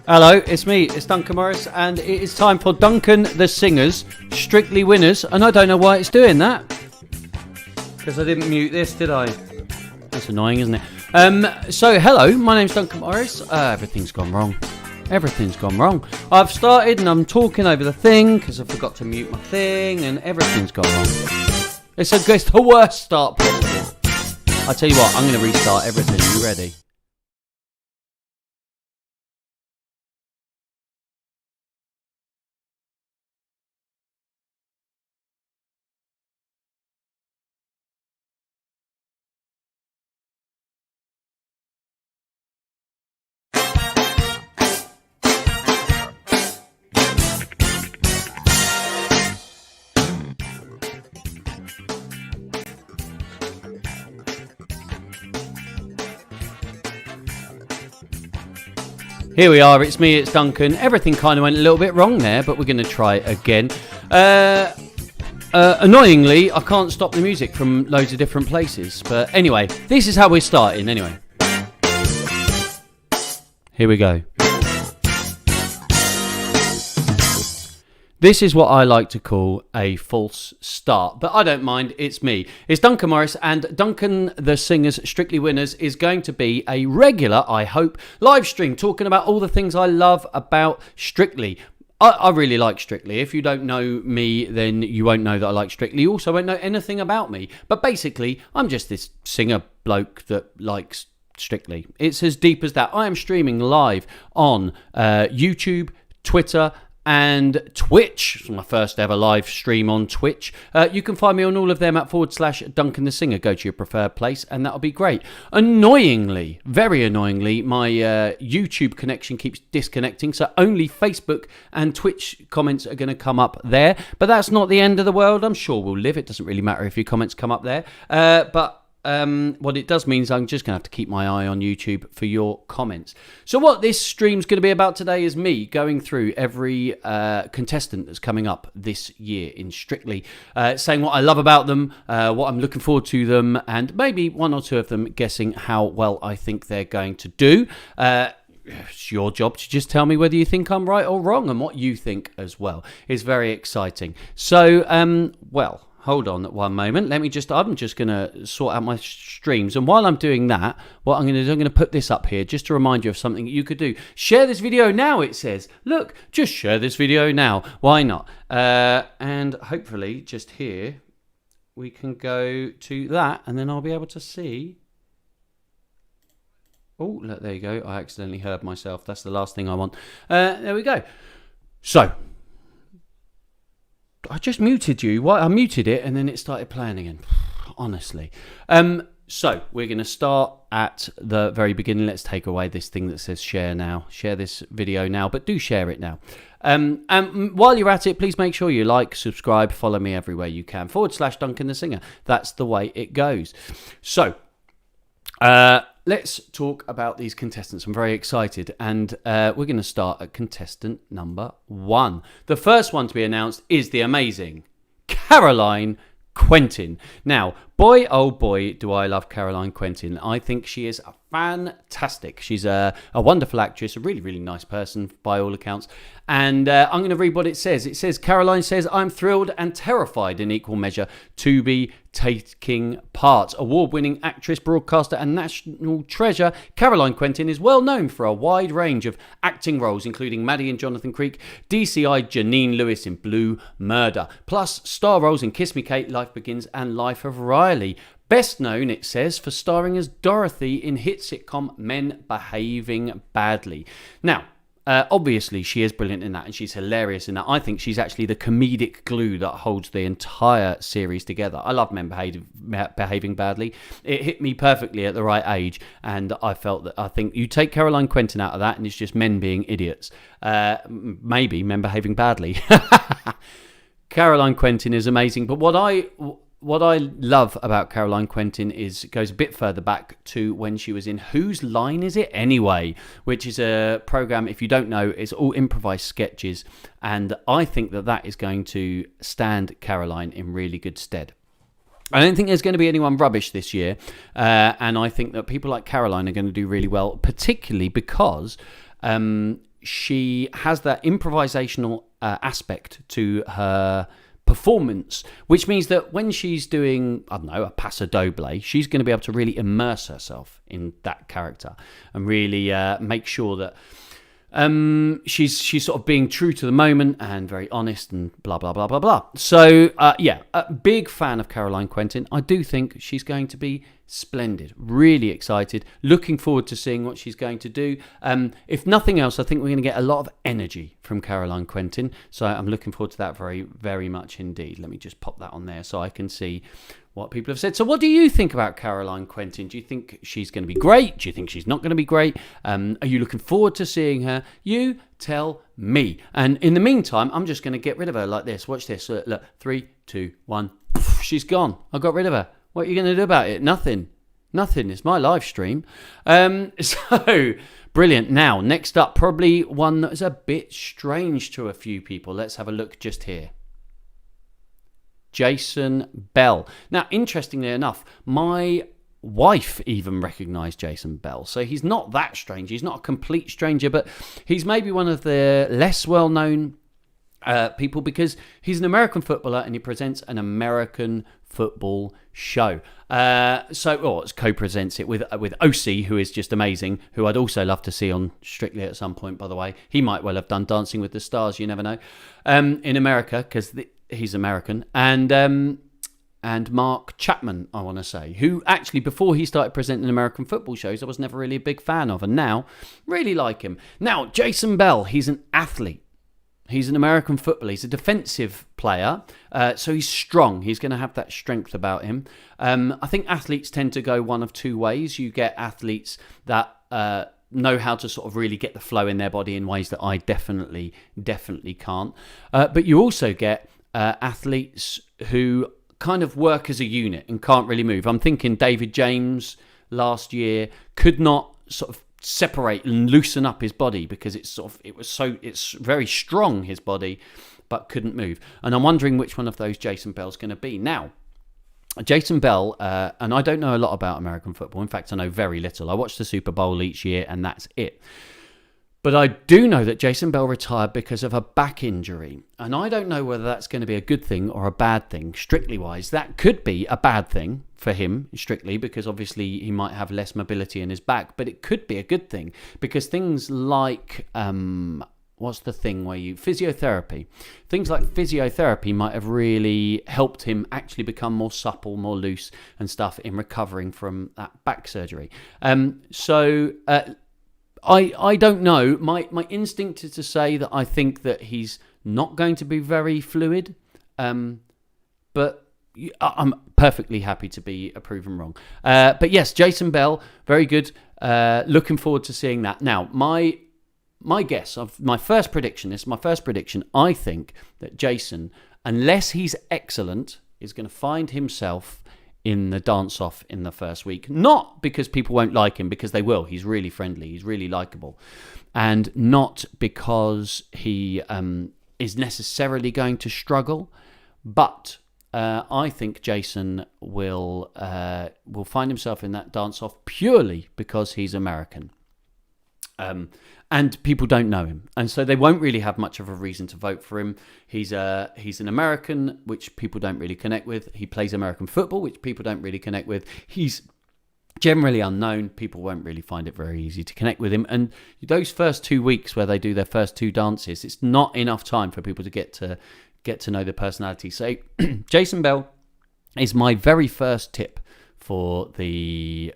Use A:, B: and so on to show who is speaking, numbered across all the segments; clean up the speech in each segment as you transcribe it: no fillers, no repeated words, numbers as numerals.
A: Hello, it's me, it's Duncan Morris, and it is time for Duncan the Singer's Strictly Winners, and I don't know why it's doing that. Because I didn't mute this, did I? That's annoying, isn't it? So, hello, my name's Duncan Morris. Everything's gone wrong. Everything's gone wrong. I've started and I'm talking over the thing because I forgot to mute my thing, and everything's gone wrong. It's the worst start possible. I tell you what, I'm going to restart everything. Are you ready? Here we are, it's me, it's Duncan. Everything kind of went a little bit wrong there, but we're going to try again. Annoyingly, I can't stop the music from loads of different places. But anyway, this is how we're starting anyway. Here we go. This is what I like to call a false start, but I don't mind, it's me. It's Duncan Morris, and Duncan the Singer's Strictly Winners is going to be a regular, I hope, live stream talking about all the things I love about Strictly. I really like Strictly. If you don't know me, then you won't know that I like Strictly. You also won't know anything about me. But basically, I'm just this singer bloke that likes Strictly. It's as deep as that. I am streaming live on YouTube, Twitter, and Twitch. It's my first ever live stream on Twitch. You can find me on all of them at /Duncan the Singer. Go to your preferred place and that'll be great. Annoyingly, very annoyingly, my YouTube connection keeps disconnecting, so only Facebook and Twitch comments are going to come up there. But that's not the end of the world. I'm sure we'll live. It doesn't really matter if your comments come up there. But what it does mean is I'm just going to have to keep my eye on YouTube for your comments. So what this stream's going to be about today is me going through every contestant that's coming up this year in Strictly, saying what I love about them, what I'm looking forward to them, and maybe one or two of them guessing how well I think they're going to do. It's your job to just tell me whether you think I'm right or wrong, and what you think as well. It's very exciting. So, well, hold on one moment. I'm just going to sort out my streams. And while I'm doing that, what I'm going to put this up here just to remind you of something that you could do. Share this video now, it says. Look, just share this video now. Why not? And hopefully just here, we can go to that and then I'll be able to see. Oh, look, there you go. I accidentally heard myself. That's the last thing I want. There we go. So, I just muted you. I muted it and then it started playing again. Honestly. So we're going to start at the very beginning. Let's take away this thing that says share now. Share this video now, but do share it now. And while you're at it, please make sure you like, subscribe, follow me everywhere you can. /Duncan the Singer. That's the way it goes. So, let's talk about these contestants. I'm very excited, and we're going to start at contestant number 1. The first one to be announced is the amazing Caroline Quentin. Now, boy, oh boy, do I love Caroline Quentin. I think she is fantastic. She's a wonderful actress, a really, really nice person by all accounts. And I'm going to read what it says. It says, Caroline says, I'm thrilled and terrified in equal measure to be taking part. Award-winning actress, broadcaster and national treasure, Caroline Quentin is well known for a wide range of acting roles, including Maddie in Jonathan Creek, DCI Janine Lewis in Blue Murder, plus star roles in Kiss Me Kate, Life Begins and Life of Riley. Best known, it says, for starring as Dorothy in hit sitcom Men Behaving Badly. Now, obviously, she is brilliant in that, and she's hilarious in that. I think she's actually the comedic glue that holds the entire series together. I love Men Behaving Badly. It hit me perfectly at the right age, and I think you take Caroline Quentin out of that, and it's just men being idiots. Maybe Men Behaving Badly. Caroline Quentin is amazing, but what I love about Caroline Quentin goes a bit further back to when she was in Whose Line Is It Anyway, which is a program, if you don't know, it's all improvised sketches, and I think that is going to stand Caroline in really good stead. I don't think there's going to be anyone rubbish this year, and I think that people like Caroline are going to do really well, particularly because she has that improvisational aspect to her performance, which means that when she's doing, I don't know, a paso doble, she's going to be able to really immerse herself in that character and really make sure that she's sort of being true to the moment and very honest and blah blah blah blah blah. So a big fan of Caroline Quentin. I do think she's going to be splendid. Really excited. Looking forward to seeing what she's going to do. If nothing else, I think we're going to get a lot of energy from Caroline Quentin. So I'm looking forward to that very, very much indeed. Let me just pop that on there so I can see what people have said. So what do you think about Caroline Quentin? Do you think she's going to be great? Do you think she's not going to be great? Are you looking forward to seeing her? You tell me. And in the meantime, I'm just going to get rid of her like this. Watch this. Look, 3, 2, 1. She's gone. I got rid of her. What are you going to do about it? Nothing. It's my live stream. So, brilliant. Now, next up, probably one that is a bit strange to a few people. Let's have a look just here. Jason Bell. Now, interestingly enough, my wife even recognised Jason Bell. So he's not that strange. He's not a complete stranger, but he's maybe one of the less well-known people because he's an American footballer and he presents an American football show. It co-presents it with OC, who is just amazing, who I'd also love to see on Strictly at some point, by the way. He might well have done Dancing with the Stars, you never know, in America, because he's American. And Mark Chapman, I want to say, who actually, before he started presenting American football shows, I was never really a big fan of, and now really like him. Now, Jason Bell, he's an athlete. He's an American footballer. He's a defensive player, so he's strong. He's going to have that strength about him. I think athletes tend to go one of two ways. You get athletes that know how to sort of really get the flow in their body in ways that I definitely can't. But you also get athletes who kind of work as a unit and can't really move. I'm thinking David James last year could not sort of separate and loosen up his body because it's very strong, his body, but couldn't move. And I'm wondering which one of those Jason Bell's going to be. Now, Jason Bell, and I don't know a lot about American football. In fact, I know very little. I watch the Super Bowl each year and that's it. But I do know that Jason Bell retired because of a back injury. And I don't know whether that's going to be a good thing or a bad thing, strictly wise. That could be a bad thing for him, strictly, because obviously he might have less mobility in his back. But it could be a good thing because things like, physiotherapy. Things like physiotherapy might have really helped him actually become more supple, more loose and stuff in recovering from that back surgery. I don't know. My instinct is to say that I think that he's not going to be very fluid, but I'm perfectly happy to be proven wrong. But yes, Jason Bell, very good. Looking forward to seeing that. Now, my guess of my first prediction, I think that Jason, unless he's excellent, is going to find himself in the dance-off in the first week. Not because people won't like him, because they will. He's really friendly. He's really likable. And not because he is necessarily going to struggle. But I think Jason will find himself in that dance-off purely because he's American. And people don't know him, and so they won't really have much of a reason to vote for him. He's an American, which people don't really connect with. He plays American football, which people don't really connect with. He's generally unknown. People won't really find it very easy to connect with him. And those first 2 weeks where they do their first two dances, it's not enough time for people to get to know the personality. So Jason Bell is my very first tip for the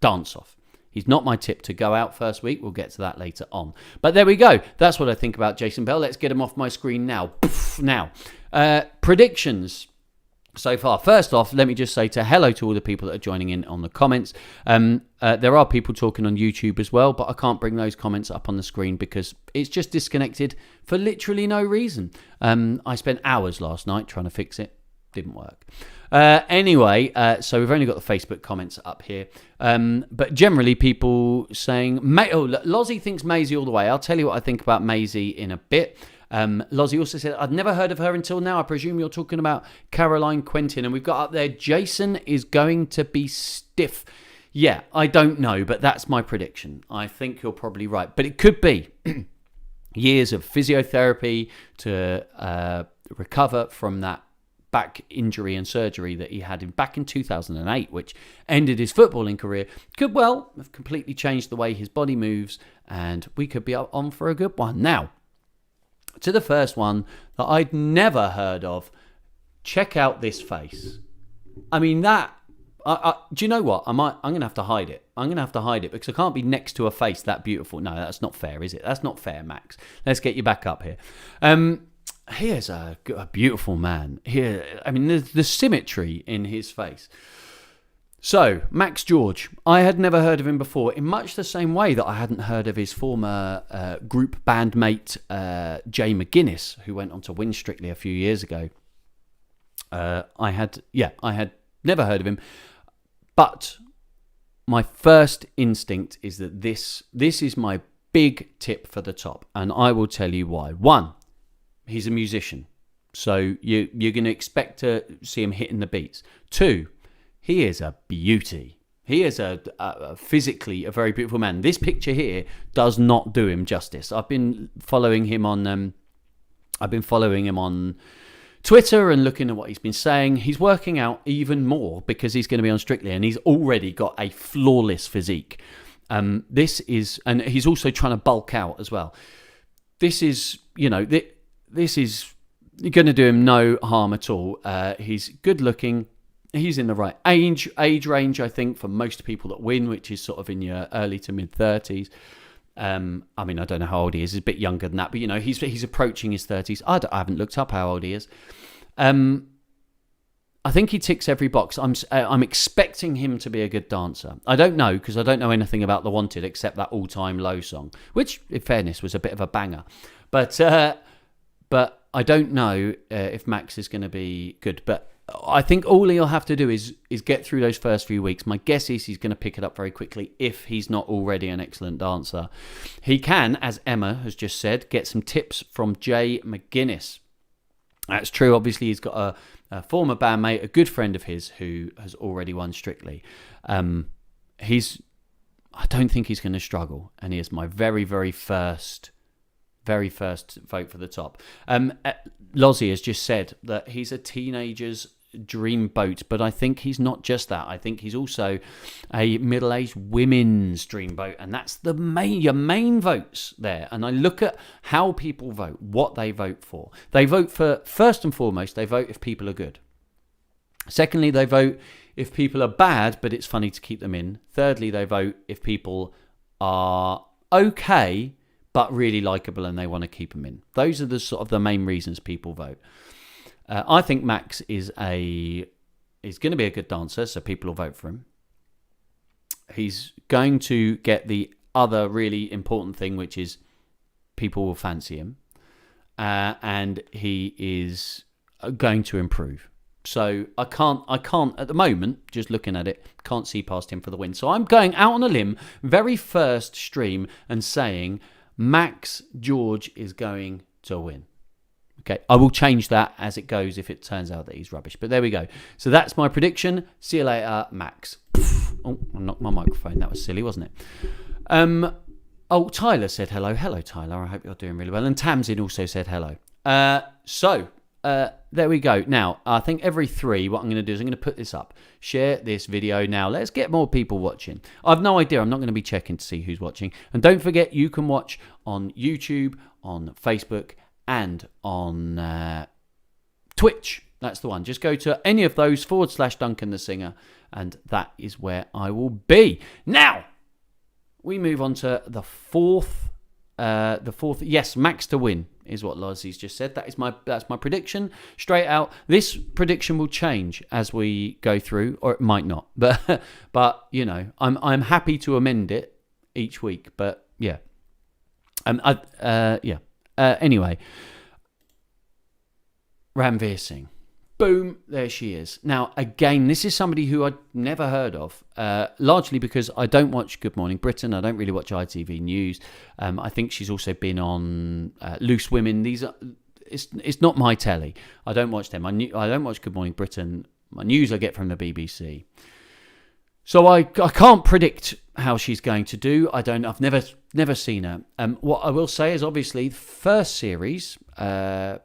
A: dance-off. He's not my tip to go out first week. We'll get to that later on. But there we go. That's what I think about Jason Bell. Let's get him off my screen now. Now, predictions so far. First off, let me just say hello to all the people that are joining in on the comments. There are people talking on YouTube as well, but I can't bring those comments up on the screen because it's just disconnected for literally no reason. I spent hours last night trying to fix it. Didn't work. Anyway, so we've only got the Facebook comments up here. But generally people saying, Lozzie thinks Maisie all the way. I'll tell you what I think about Maisie in a bit. Lozzie also said, I'd never heard of her until now. I presume you're talking about Caroline Quentin. And we've got up there, Jason is going to be stiff. Yeah, I don't know, but that's my prediction. I think you're probably right. But it could be. years of physiotherapy to recover from that back injury and surgery that he had back in 2008, which ended his footballing career, could well have completely changed the way his body moves, and we could be on for a good one. Now, to the first one that I'd never heard of, check out this face. I mean, that... do you know what? I'm going to have to hide it. I'm going to have to hide it because I can't be next to a face that beautiful. No, that's not fair, is it? That's not fair, Max. Let's get you back up here. Here's a beautiful man. Here, I mean, there's the symmetry in his face. So, Max George, I had never heard of him before, in much the same way that I hadn't heard of his former group bandmate, Jay McGuinness, who went on to win Strictly a few years ago. I had never heard of him, but my first instinct is that this is my big tip for the top, and I will tell you why. One, he's a musician, so you're going to expect to see him hitting the beats. Two, he is a beauty. He is a physically a very beautiful man. This picture here does not do him justice. I've been following him on Twitter and looking at what he's been saying. He's working out even more because he's going to be on Strictly, and he's already got a flawless physique. And he's also trying to bulk out as well. This is going to do him no harm at all. He's good looking. He's in the right age range, I think, for most people that win, which is sort of in your early to mid 30s. I mean, I don't know how old he is. He's a bit younger than that, but he's approaching his 30s. I haven't looked up how old he is. I think he ticks every box. I'm expecting him to be a good dancer. I don't know, because I don't know anything about The Wanted except that All-Time Low song, which, in fairness, was a bit of a banger. But I don't know if Max is going to be good. But I think all he'll have to do is get through those first few weeks. My guess is he's going to pick it up very quickly if he's not already an excellent dancer. He can, as Emma has just said, get some tips from Jay McGuinness. That's true. Obviously, he's got a former bandmate, a good friend of his, who has already won Strictly. I don't think he's going to struggle, and he is my very, very first vote for the top. Lozzie has just said that he's a teenager's dream boat, but I think he's not just that. I think he's also a middle-aged women's dream boat, and that's your main votes there. And I look at how people vote, what they vote for. They vote for, first and foremost, they vote if people are good. Secondly, they vote if people are bad, but it's funny to keep them in. Thirdly, they vote if people are okay, but really likeable and they want to keep them in. Those are the sort of the main reasons people vote. I think Max is going to be a good dancer, so people will vote for him. He's going to get the other really important thing, which is people will fancy him, and he is going to improve. So I can't at the moment, just looking at it, can't see past him for the win. So I'm going out on a limb, very first stream, and saying Max George is going to win. Okay, I will change that as it goes if it turns out that he's rubbish. But there we go. So that's my prediction. See you later, Max. Oh, I knocked my microphone. That was silly, wasn't it? Tyler said hello. Hello, Tyler. I hope you're doing really well. And Tamsin also said hello. There we go. Now, I think every 3, what I'm going to do is I'm going to put this up. Share this video now. Let's get more people watching. I've no idea. I'm not going to be checking to see who's watching. And don't forget, you can watch on YouTube, on Facebook, and on Twitch. That's the one. Just go to any of those / Duncan the Singer, and that is where I will be. Now, we move on to the fourth. Yes, Max to win is what Lozzie's just said. That's my prediction straight out. This prediction will change as we go through, or it might not. But you know, I'm happy to amend it each week. But yeah, anyway, Ranveer Singh. Boom, there she is. Now, again, this is somebody who I'd never heard of, largely because I don't watch Good Morning Britain. I don't really watch ITV News. I think she's also been on Loose Women. It's not my telly. I don't watch them. I don't watch Good Morning Britain. My news I get from the BBC. So I can't predict how she's going to do. I've never seen her. What I will say is obviously first series, don't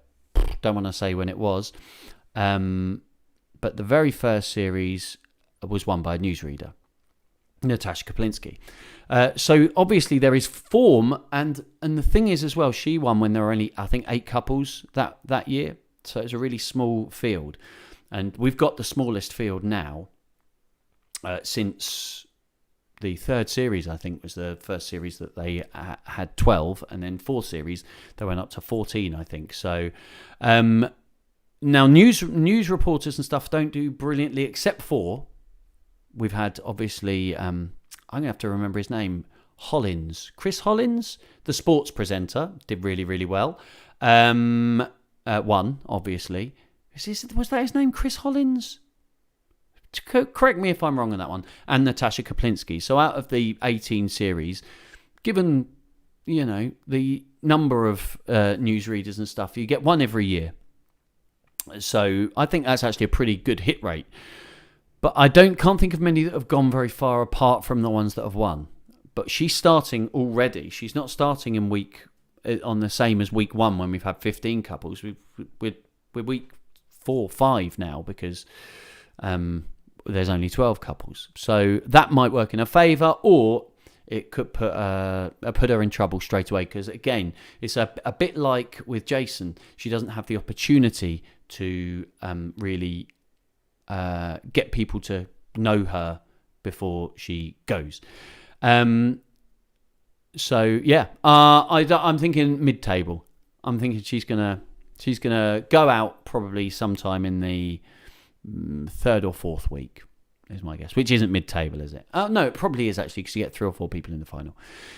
A: want to say when it was, but the very first series was won by a newsreader, Natasha Kaplinsky. So obviously there is form, and the thing is as well, she won when there were only, I think, 8 couples that year. So it's a really small field, and we've got the smallest field now since the third series. I think was the first series that they had 12, and then fourth series they went up to 14, I think. So now news reporters and stuff don't do brilliantly, except for we've had obviously I'm gonna have to remember his name, Chris Hollins, the sports presenter, did really well. Won, obviously. Was that his name, Chris Hollins? Correct me if I'm wrong on that one. And Natasha Kaplinsky. So out of the 18 series, given the number of newsreaders and stuff, you get one every year. So I think that's actually a pretty good hit rate. But I can't think of many that have gone very far apart from the ones that have won. But she's starting already. She's not starting in on the same as week 1 when we've had 15 couples. We're week 4, 5 now because there's only 12 couples. So that might work in her favour, or it could put her in trouble straight away, because again, it's a bit like with Jason. She doesn't have the opportunity to really get people to know her before she goes. So yeah, I'm thinking mid-table. I'm thinking she's gonna go out probably sometime in the 3rd or 4th week, is my guess. Which isn't mid-table, is it? No, it probably is actually, because you get 3 or 4 people in the final.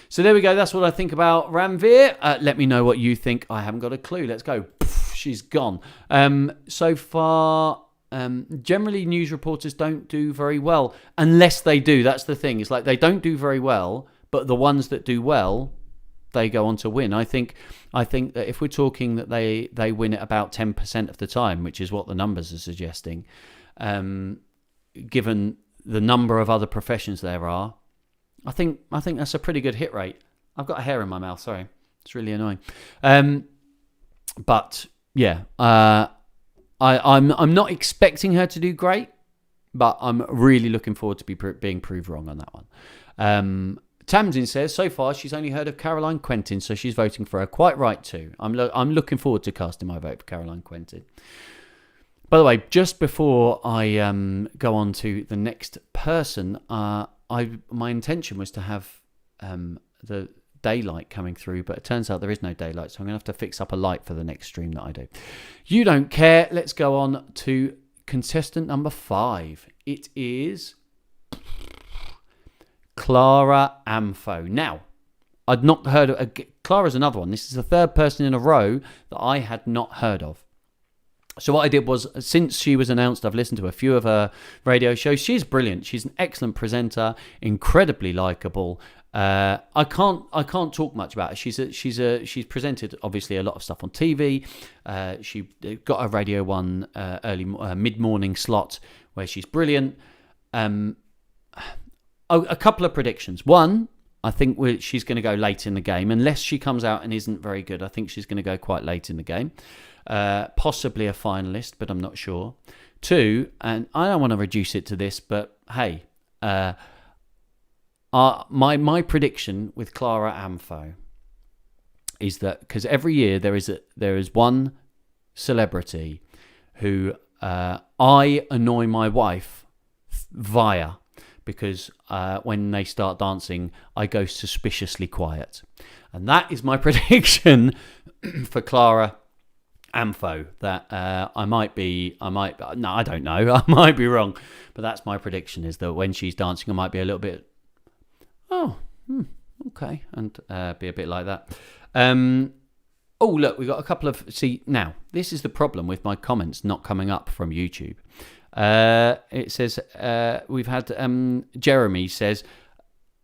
A: So there we go. That's what I think about Ranveer. Let me know what you think. I haven't got a clue. Let's go. She's gone. So far, generally news reporters don't do very well unless they do. That's the thing. It's like they don't do very well, but the ones that do well, they go on to win. I think that if we're talking that they win it about 10% of the time, which is what the numbers are suggesting, given the number of other professions there are, I think that's a pretty good hit rate. I've got a hair in my mouth. Sorry, it's really annoying. But yeah, I'm not expecting her to do great, but I'm really looking forward to being proved wrong on that one. Tamsin says, so far she's only heard of Caroline Quentin, so she's voting for her. Quite right too. I'm looking forward to casting my vote for Caroline Quentin. By the way, just before I go on to the next person, my intention was to have the daylight coming through, but it turns out there is no daylight, so I'm going to have to fix up a light for the next stream that I do. You don't care. Let's go on to contestant number 5. It is Clara Amfo. Now, I'd not heard of... Clara's another one. This is the 3rd person in a row that I had not heard of. So what I did was, since she was announced, I've listened to a few of her radio shows. She's brilliant. She's an excellent presenter, incredibly likable. I can't talk much about her. She's presented obviously a lot of stuff on TV. She got a Radio 1 early mid-morning slot where she's brilliant. A couple of predictions. One, I think she's going to go late in the game. Unless she comes out and isn't very good, I think she's going to go quite late in the game. Possibly a finalist, but I'm not sure. 2, and I don't want to reduce it to this, but hey, my prediction with Clara Amfo is that, because every year there is one celebrity who I annoy my wife via, because when they start dancing, I go suspiciously quiet. And that is my prediction for Clara Amfo, that I might no, I don't know, I might be wrong, but that's my prediction, is that when she's dancing, I might be a little bit, okay, and be a bit like that. Oh, look, we've got a couple of... See, now, this is the problem with my comments not coming up from YouTube. It says, we've had... Jeremy says,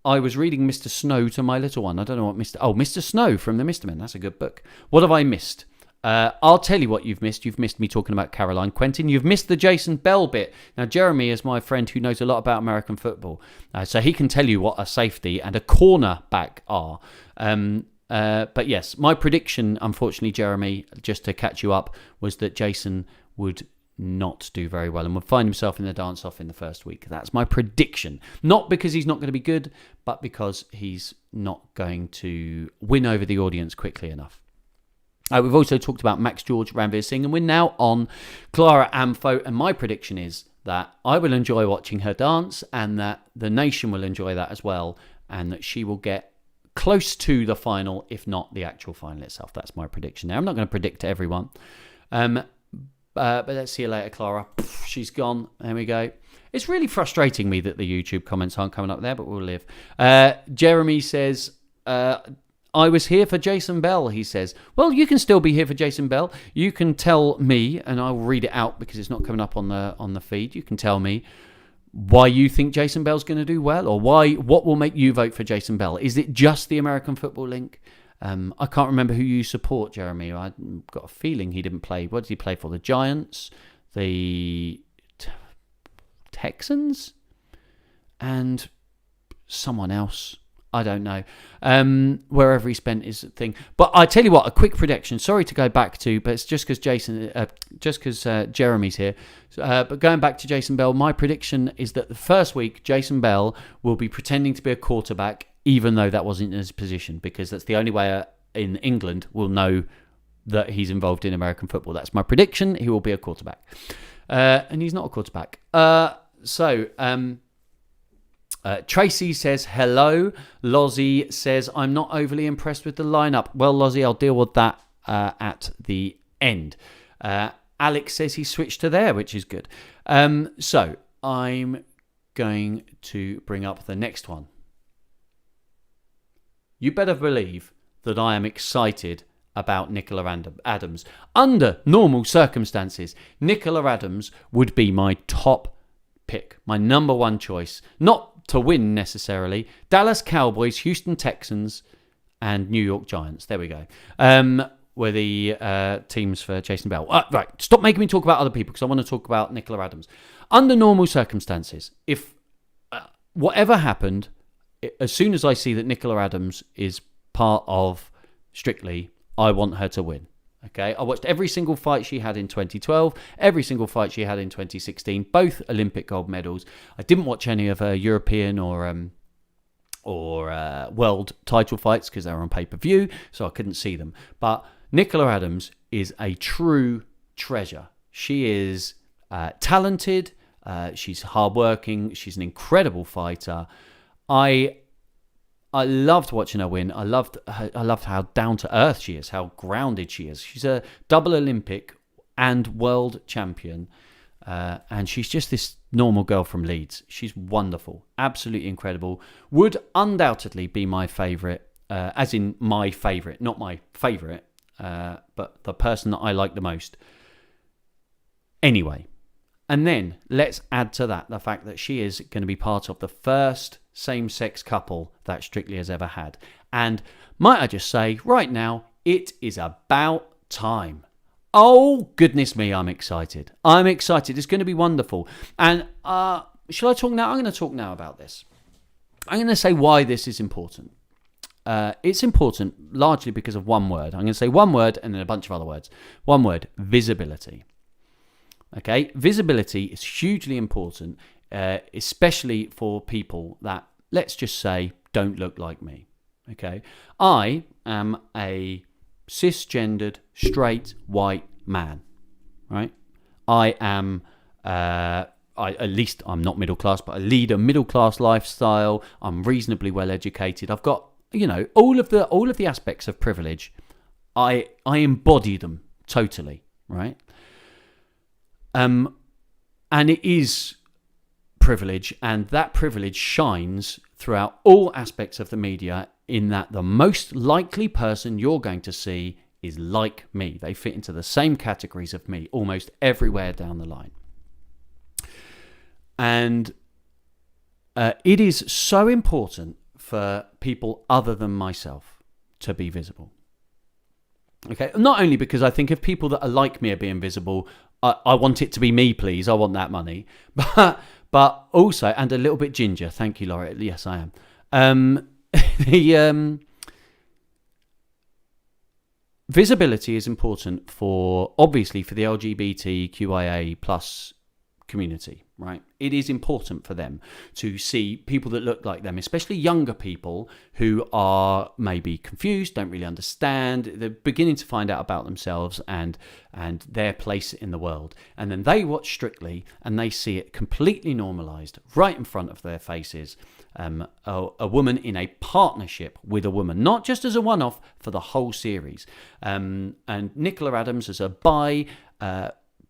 A: I was reading Mr. Snow to my little one. I don't know what Mr. Snow from the Mr. Men. That's a good book. What have I missed? I'll tell you what you've missed. You've missed me talking about Caroline Quentin. You've missed the Jason Bell bit. Now, Jeremy is my friend who knows a lot about American football. So he can tell you what a safety and a cornerback are. But yes, my prediction, unfortunately, Jeremy, just to catch you up, was that Jason would not do very well and would find himself in the dance-off in the first week. That's my prediction. Not because he's not going to be good, but because he's not going to win over the audience quickly enough. We've also talked about Max George, Ranveer Singh, and we're now on Clara Amfo, and my prediction is that I will enjoy watching her dance and that the nation will enjoy that as well, and that she will get close to the final, if not the actual final itself. That's my prediction. Now, I'm not going to predict to everyone. But let's see you later, Clara. She's gone. There we go. It's really frustrating me that the YouTube comments aren't coming up there, but we'll live. Jeremy says, I was here for Jason Bell, he says. Well, you can still be here for Jason Bell. You can tell me, and I'll read it out because it's not coming up on the feed. You can tell me why you think Jason Bell's going to do well, or what will make you vote for Jason Bell. Is it just the American Football Link? I can't remember who you support, Jeremy. I've got a feeling he didn't play. What did he play for? The Giants, the Texans, and someone else. I don't know. Wherever he spent his thing. But I tell you what, a quick prediction. Sorry to go back to, but it's just because Jeremy's here. But going back to Jason Bell, my prediction is that the first week, Jason Bell will be pretending to be a quarterback, even though that wasn't his position, because that's the only way in England we'll know that he's involved in American football. That's my prediction. He will be a quarterback. And he's not a quarterback. Tracy says, hello. Lozzie says, I'm not overly impressed with the lineup. Well, Lozzie, I'll deal with that at the end. Alex says he switched to there, which is good. So I'm going to bring up the next one. You better believe that I am excited about Nicola Adams. Under normal circumstances, Nicola Adams would be my top pick, my number one choice. Not to win necessarily. Dallas Cowboys, Houston Texans, and New York Giants. There we go. Were the teams for Jason Bell. Right, stop making me talk about other people because I want to talk about Nicola Adams. Under normal circumstances, if whatever happened, as soon as I see that Nicola Adams is part of Strictly, I want her to win. Okay, I watched every single fight she had in 2012, every single fight she had in 2016, both Olympic gold medals. I didn't watch any of her European or world title fights because they were on pay-per-view, so I couldn't see them. But Nicola Adams is a true treasure. She is talented, she's hardworking, she's an incredible fighter. I loved watching her win. I loved how down to earth she is, how grounded she is. She's a double Olympic and world champion, and she's just this normal girl from Leeds. She's wonderful, absolutely incredible. Would undoubtedly be my favourite, as in my favourite, not my favourite, but the person that I like the most. Anyway, and then let's add to that the fact that she is going to be part of the first same-sex couple that Strictly has ever had. And might I just say, right now, it is about time. Oh, goodness me, I'm excited. I'm excited. It's going to be wonderful. And shall I talk now? I'm going to talk now about this. I'm going to say why this is important. It's important largely because of one word. I'm going to say one word and then a bunch of other words. One word, visibility. Okay, visibility is hugely important, especially for people that, let's just say, don't look like me. Okay, I am a cisgendered, straight, white man, right? I am, at least I'm not middle class, but I lead a middle class lifestyle. I'm reasonably well educated. I've got, all of the aspects of privilege. I embody them totally, right? And it is privilege, and that privilege shines throughout all aspects of the media, in that the most likely person you're going to see is like me. They fit into the same categories of me almost everywhere down the line. And it is so important for people other than myself to be visible. Okay, not only because I think if people that are like me are being visible, I want it to be me, please. I want that money, but also, and a little bit ginger. Thank you, Laura. Yes, I am. The visibility is important obviously for the LGBTQIA plus community, right? It is important for them to see people that look like them, especially younger people who are maybe confused, don't really understand, they're beginning to find out about themselves and their place in the world. And then they watch Strictly and they see it completely normalized right in front of their faces. A woman in a partnership with a woman, not just as a one-off, for the whole series. And Nicola Adams as a bi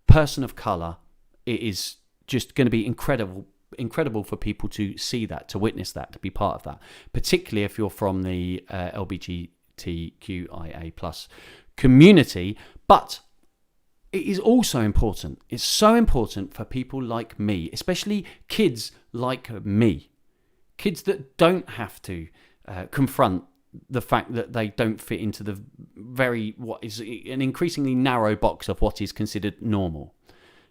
A: person of colour, it is just going to be incredible for people to see that, to witness that, to be part of that, particularly if you're from the LGBTQIA plus community. But it is also important. It's so important for people like me, especially kids like me, kids that don't have to confront the fact that they don't fit into the what is an increasingly narrow box of what is considered normal.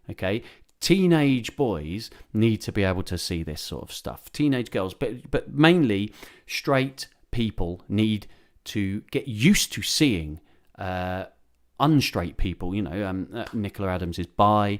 A: Okay, teenage boys need to be able to see this sort of stuff. Teenage girls, but mainly straight people need to get used to seeing unstraight people. You know, Nicola Adams is bi.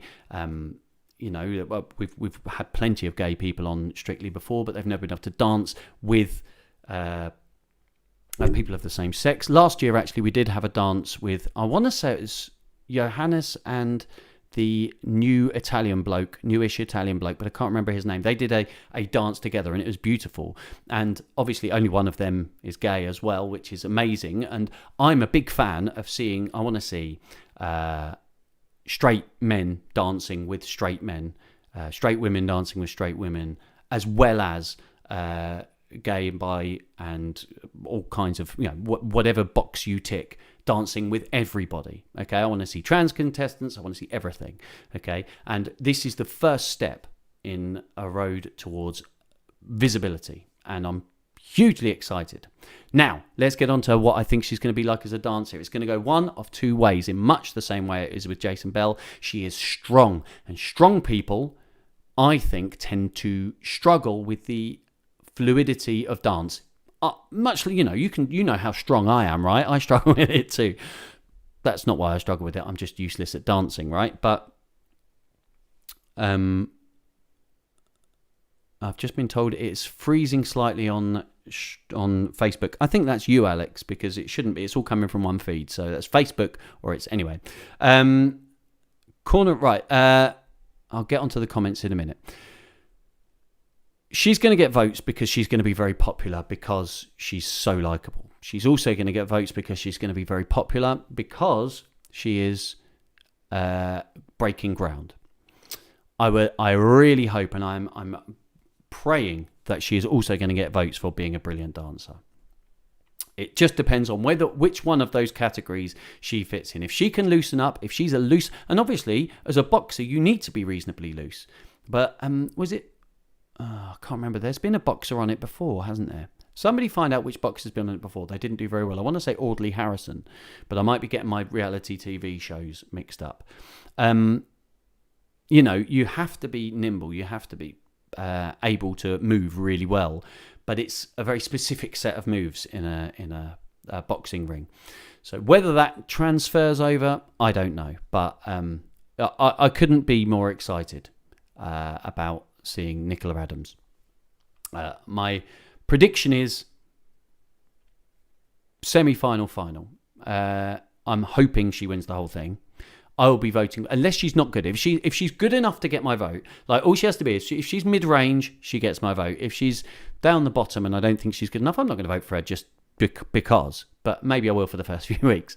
A: You know, we've had plenty of gay people on Strictly before, but they've never been able to dance with people of the same sex. Last year, actually, we did have a dance with, I want to say it was Johannes and the newish Italian bloke, but I can't remember his name. They did a dance together and it was beautiful. And obviously only one of them is gay as well, which is amazing. And I'm a big fan of I want to see straight men dancing with straight men, straight women dancing with straight women, as well as gay and bi and all kinds of, you know, whatever box you tick, dancing with everybody. Okay, I want to see trans contestants, I want to see everything. Okay, and this is the first step in a road towards visibility, and I'm hugely excited. Now let's get on to what I think she's going to be like as a dancer. It's going to go one of two ways, in much the same way it is with Jason Bell. She is strong, and strong people, I think, tend to struggle with the fluidity of dance. Much, you know how strong I am, right? I struggle with it too. That's not why I struggle with it. I'm just useless at dancing, right? But I've just been told it's freezing slightly on Facebook. I think that's you, Alex, because it shouldn't be. It's all coming from one feed, so that's Facebook, or it's anyway. Corner right. I'll get onto the comments in a minute. She's going to get votes because she's going to be very popular, because she's so likable. She's also going to get votes because she's going to be very popular because she is breaking ground. I really hope, and I'm praying that she is also going to get votes for being a brilliant dancer. It just depends on which one of those categories she fits in. If she can loosen up, if she's and obviously as a boxer you need to be reasonably loose. But was it? I can't remember. There's been a boxer on it before, hasn't there? Somebody find out which boxer's been on it before. They didn't do very well. I want to say Audley Harrison, but I might be getting my reality TV shows mixed up. You know, you have to be nimble. You have to be able to move really well, but it's a very specific set of moves in a boxing ring. So whether that transfers over, I don't know. But I couldn't be more excited about seeing Nicola Adams. My prediction is semi-final, final. I'm hoping she wins the whole thing. I will be voting, unless she's not good. If she's good enough to get my vote, like all she has to be is if she's mid-range, she gets my vote. If she's down the bottom and I don't think she's good enough, I'm not going to vote for her just because. But maybe I will for the first few weeks.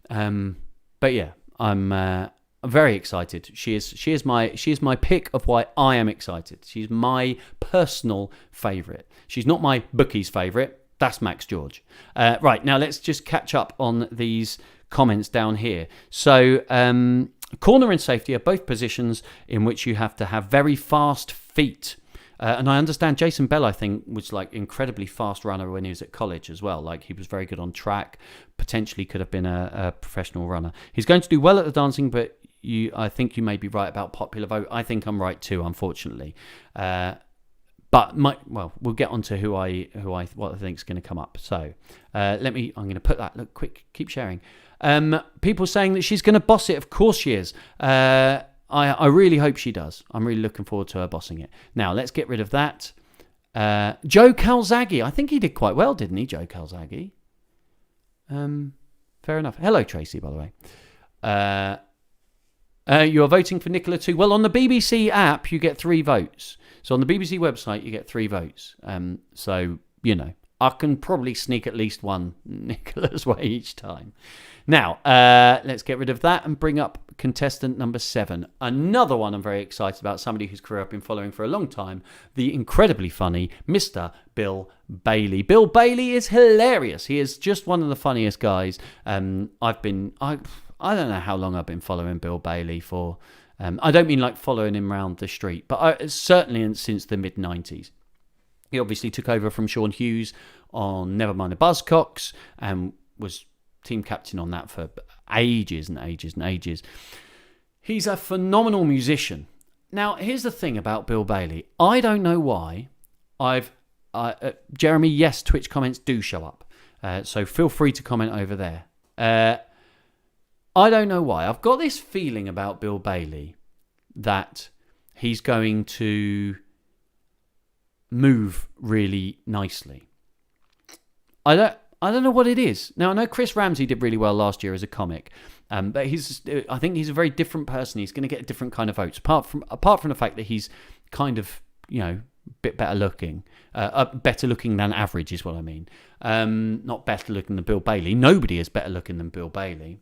A: But yeah, I'm very excited. She is my pick of why I am excited. She's my personal favourite. She's not my bookie's favourite. That's Max George. Right, now let's just catch up on these comments down here. So corner and safety are both positions in which you have to have very fast feet. And I understand Jason Bell, I think, was like incredibly fast runner when he was at college as well. Like he was very good on track, potentially could have been a professional runner. He's going to do well at the dancing, but I think you may be right about popular vote. I think I'm right too, unfortunately. But we'll get on to what I think is going to come up. So I'm going to put that. Look, quick, keep sharing. People saying that she's going to boss it. Of course she is. I really hope she does. I'm really looking forward to her bossing it. Now, let's get rid of that. Joe Calzaghe. I think he did quite well, didn't he, Joe Calzaghe? Fair enough. Hello, Tracy, by the way. You are voting for Nicola too. Well, on the BBC app, you get 3 votes. So on the BBC website, you get 3 votes. So, I can probably sneak at least one Nicola's way each time. Now, let's get rid of that and bring up contestant number 7. Another one I'm very excited about, somebody whose career I've been following for a long time, the incredibly funny Mr. Bill Bailey. Bill Bailey is hilarious. He is just one of the funniest guys. I don't know how long I've been following Bill Bailey for. I don't mean like following him around the street, but certainly since the mid-90s. He obviously took over from Sean Hughes on Nevermind the Buzzcocks and was team captain on that for ages and ages and ages. He's a phenomenal musician. Now, here's the thing about Bill Bailey. I don't know why Jeremy, yes, Twitch comments do show up. So feel free to comment over there. I don't know why. I've got this feeling about Bill Bailey that he's going to move really nicely. I don't know what it is. Now, I know Chris Ramsey did really well last year as a comic, but I think he's a very different person. He's going to get a different kind of votes, apart from the fact that he's kind of, a bit better looking. Better looking than average is what I mean. Not better looking than Bill Bailey. Nobody is better looking than Bill Bailey.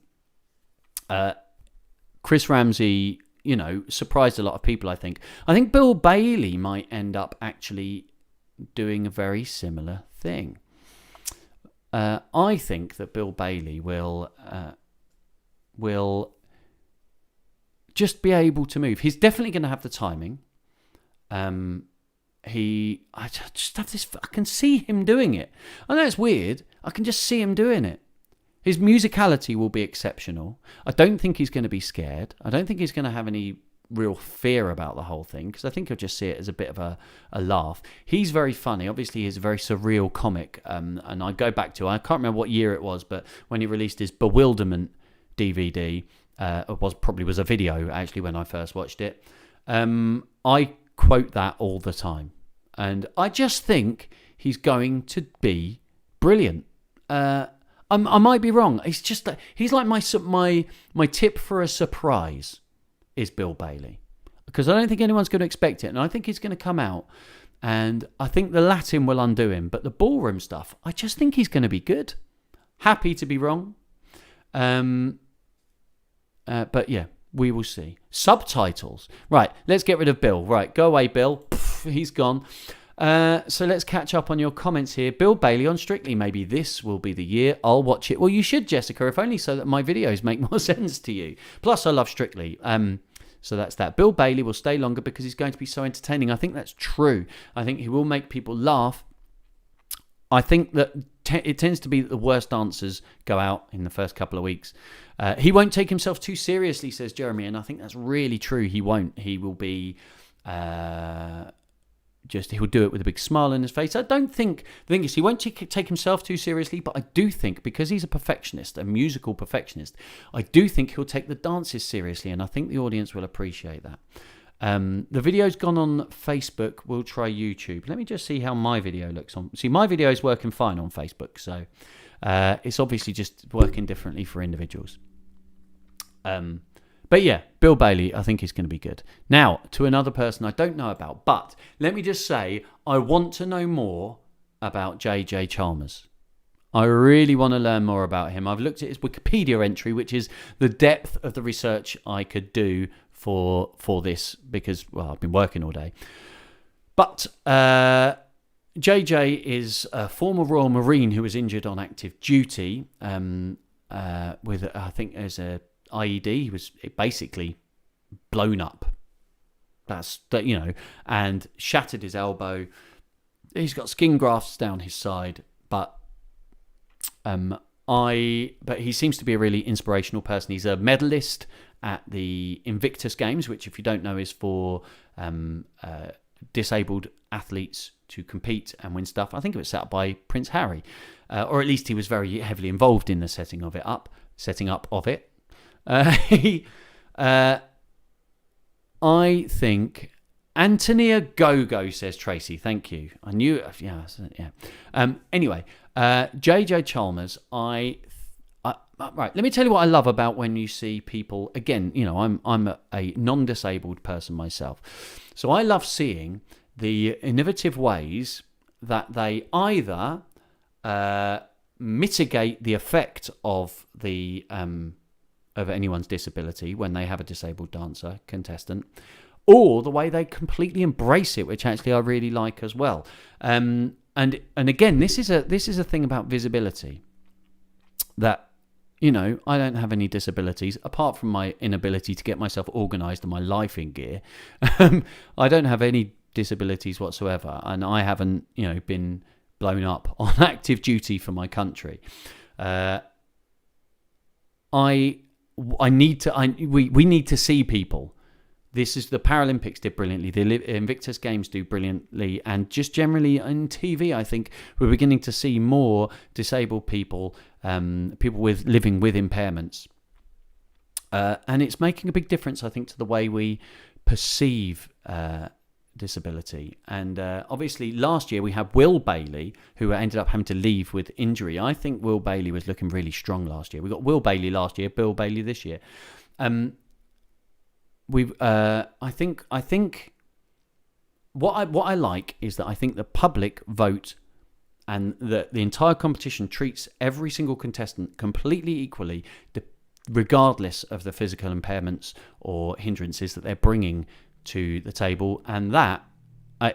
A: Chris Ramsey, surprised a lot of people, I think. I think Bill Bailey might end up actually doing a very similar thing. I think that Bill Bailey will just be able to move. He's definitely going to have the timing. I just have this. I can see him doing it. I know it's weird. I can just see him doing it. His musicality will be exceptional. I don't think he's going to be scared. I don't think he's going to have any real fear about the whole thing, because I think he'll just see it as a bit of a laugh. He's very funny. Obviously, he's a very surreal comic. And I go back to, I can't remember what year it was, but when he released his Bewilderment DVD, it was a video, actually, when I first watched it. I quote that all the time. And I just think he's going to be brilliant. I might be wrong. It's just that he's like my tip for a surprise is Bill Bailey, because I don't think anyone's going to expect it, and I think he's going to come out, and I think the Latin will undo him, but the ballroom stuff, I just think he's going to be good. Happy to be wrong, but yeah, we will see. Subtitles, right? Let's get rid of Bill. Right, go away, Bill. Pff, he's gone. So let's catch up on your comments here. Bill Bailey on Strictly. Maybe this will be the year I'll watch it. Well, you should, Jessica, if only so that my videos make more sense to you. Plus, I love Strictly. So that's that. Bill Bailey will stay longer because he's going to be so entertaining. I think that's true. I think he will make people laugh. I think that it tends to be that the worst dancers go out in the first couple of weeks. He won't take himself too seriously, says Jeremy, and I think that's really true. He won't. He will be... he'll do it with a big smile on his face. I don't think... The thing is, he won't take himself too seriously, but I do think, because he's a perfectionist, a musical perfectionist, I do think he'll take the dances seriously, and I think the audience will appreciate that. The video's gone on Facebook. We'll try YouTube. Let me just see how my video looks on... See, my video is working fine on Facebook, so it's obviously just working differently for individuals. But yeah, Bill Bailey, I think, is going to be good. Now, to another person I don't know about, but let me just say, I want to know more about JJ Chalmers. I really want to learn more about him. I've looked at his Wikipedia entry, which is the depth of the research I could do for this, because, well, I've been working all day. But JJ is a former Royal Marine who was injured on active duty with, I think, as a IED. He was basically blown up and shattered his elbow. He's got skin grafts down his side, but he seems to be a really inspirational person. He's a medalist at the Invictus Games, which, if you don't know, is for disabled athletes to compete and win stuff. I think it was set up by Prince Harry, or at least he was very heavily involved in the setting up of it. I think Antonia Gogo, says Tracy. Thank you. I knew. Yeah. Anyway, JJ Chalmers. Right. Let me tell you what I love about when you see people. Again, I'm a non-disabled person myself, so I love seeing the innovative ways that they either mitigate the effect of the of anyone's disability when they have a disabled dancer contestant, or the way they completely embrace it, which actually I really like as well. And again, this is a thing about visibility that, I don't have any disabilities apart from my inability to get myself organised and my life in gear. I don't have any disabilities whatsoever, and I haven't, been blown up on active duty for my country. We need to see people. This is the Paralympics did brilliantly. The Invictus Games do brilliantly, and just generally on TV, I think we're beginning to see more disabled people, people living with impairments, and it's making a big difference, I think, to the way we perceive disability. And obviously, last year we had Will Bailey, who ended up having to leave with injury. I think Will Bailey was looking really strong last year. We got Will Bailey last year, Bill Bailey this year. I think what I like is that I think the public vote and the entire competition treats every single contestant completely equally, regardless of the physical impairments or hindrances that they're bringing to the table, and that